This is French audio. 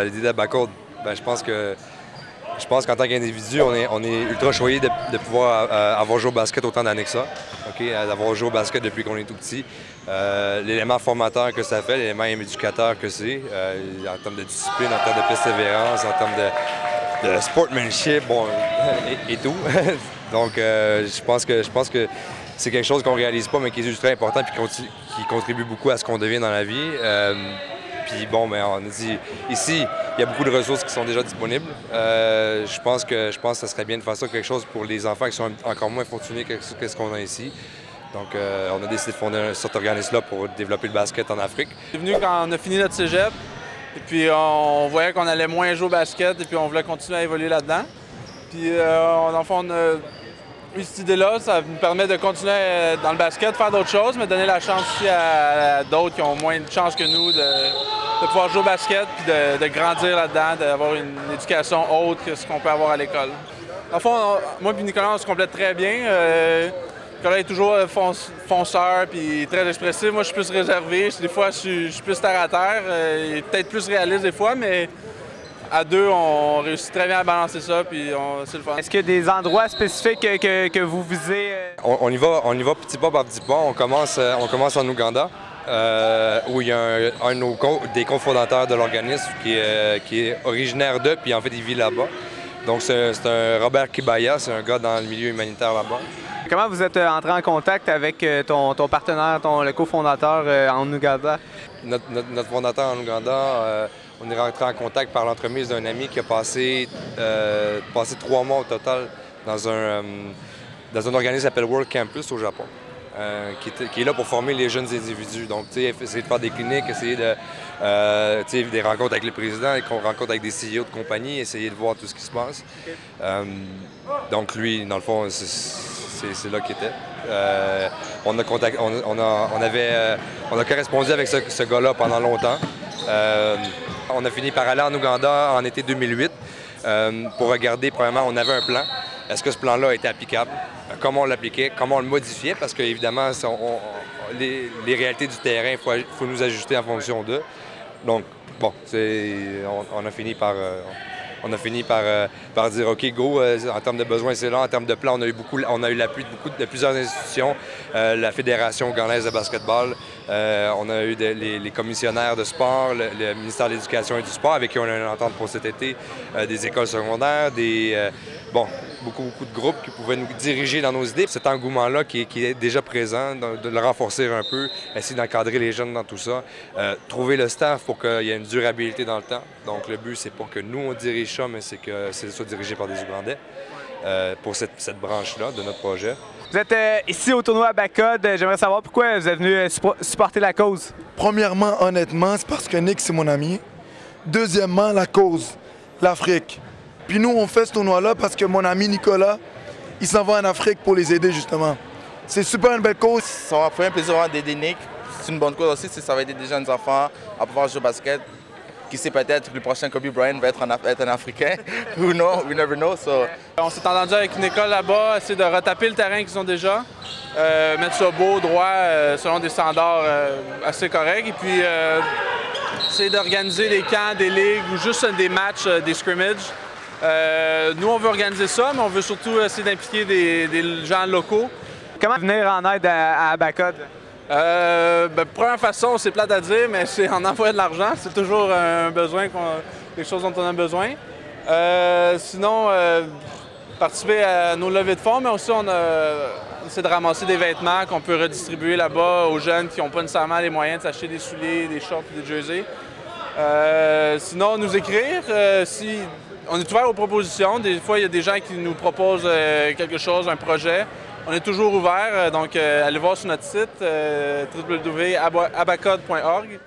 L'idée d'Abacode, je pense qu'en tant qu'individu, on est ultra choyé de pouvoir avoir joué au basket autant d'années que ça, d'avoir joué au basket depuis qu'on est tout petit. L'élément formateur que ça fait, l'élément éducateur que c'est, en termes de discipline, en termes de persévérance, en termes de sportsmanship, bon, et tout. Donc, je pense que c'est quelque chose qu'on réalise pas, mais qui est ultra important et qui contribue beaucoup à ce qu'on devient dans la vie. Puis bon, mais on a dit, ici, il y a beaucoup de ressources qui sont déjà disponibles. Je pense que ça serait bien de faire ça quelque chose pour les enfants qui sont encore moins fortunés que ce qu'on a ici. Donc, on a décidé de fonder cet organisme-là pour développer le basket en Afrique. On est venu quand on a fini notre cégep, et puis on voyait qu'on allait moins jouer au basket, et puis on voulait continuer à évoluer là-dedans. Puis, dans le fond, on a eu cette idée-là, ça nous permet de continuer dans le basket, faire d'autres choses, mais donner la chance aussi à d'autres qui ont moins de chance que nous de pouvoir jouer au basket, puis de grandir là-dedans, d'avoir une éducation autre que ce qu'on peut avoir à l'école. Dans le fond, moi et Nicolas, on se complète très bien. Nicolas est toujours fonceur puis très expressif. Moi, je suis plus réservé. Des fois, je suis plus terre à terre. Il est peut-être plus réaliste des fois, mais à deux, on réussit très bien à balancer ça, puis c'est le fun. Est-ce qu'il y a des endroits spécifiques que vous visez? On y va petit pas par petit pas. On commence en Ouganda, où il y a des cofondateurs de l'organisme qui est originaire d'eux, puis en fait, il vit là-bas. Donc, c'est un Robert Kibaya, c'est un gars dans le milieu humanitaire là-bas. Comment vous êtes entré en contact avec ton partenaire, le cofondateur en Ouganda? Notre fondateur en Ouganda, on est rentré en contact par l'entremise d'un ami qui a passé 3 mois au total dans un organisme qui s'appelle World Campus au Japon, qui est là pour former les jeunes individus. Donc, essayer de faire des cliniques, essayer des rencontres avec le président, des rencontres avec des CEO de compagnie, essayer de voir tout ce qui se passe. Donc, lui, dans le fond, c'est là qu'il était. On a correspondu avec ce gars-là pendant longtemps. On a fini par aller en Ouganda en été 2008 pour regarder, premièrement, on avait un plan. Est-ce que ce plan-là était applicable? Comment on l'appliquait? Comment on le modifiait? Parce qu'évidemment, les réalités du terrain, il faut nous ajuster en fonction d'eux. Donc, bon, on a fini par dire OK, go, en termes de besoins, c'est là. En termes de plan, on a eu l'appui de plusieurs institutions, la Fédération ougandaise de basketball, on a eu les commissionnaires de sport, le ministère de l'Éducation et du Sport, avec qui on a une entente pour cet été, des écoles secondaires, beaucoup de groupes qui pouvaient nous diriger dans nos idées. Cet engouement-là qui est déjà présent, de le renforcer un peu, essayer d'encadrer les jeunes dans tout ça, trouver le staff pour qu'il y ait une durabilité dans le temps. Donc le but, c'est pas que nous, on dirige ça, mais c'est que c'est soit dirigé par des Ougandais pour cette branche-là de notre projet. Vous êtes ici au tournoi Abacode. J'aimerais savoir pourquoi vous êtes venu supporter la cause. Premièrement, honnêtement, c'est parce que Nick, c'est mon ami. Deuxièmement, la cause, l'Afrique. Puis nous, on fait ce tournoi-là parce que mon ami Nicolas, il s'en va en Afrique pour les aider, justement. C'est super une belle cause. Ça va faire un plaisir d'aider Nick. C'est une bonne cause aussi, ça va aider des jeunes enfants à pouvoir jouer au basket. Qui sait, peut-être que le prochain Kobe Bryant va être un Africain. Who knows? We never know. So. On s'est entendu avec une école là-bas, essayer de retaper le terrain qu'ils ont déjà, mettre ça beau, droit, selon des standards assez corrects. Et puis, essayer d'organiser des camps, des ligues ou juste des matchs, des scrimmages. Nous, on veut organiser ça, mais on veut surtout essayer d'impliquer des gens locaux. Comment venir en aide à Abacode? Première façon, c'est plate à dire, mais c'est en envoyant de l'argent. C'est toujours un besoin, quelque chose dont on a besoin. Sinon, participer à nos levées de fonds, mais aussi on essaie de ramasser des vêtements qu'on peut redistribuer là-bas aux jeunes qui n'ont pas nécessairement les moyens de s'acheter des souliers, des shorts et des jerseys. Sinon, nous écrire. Si on est ouvert aux propositions. Des fois, il y a des gens qui nous proposent quelque chose, un projet. On est toujours ouvert, donc allez voir sur notre site www.abacode.org.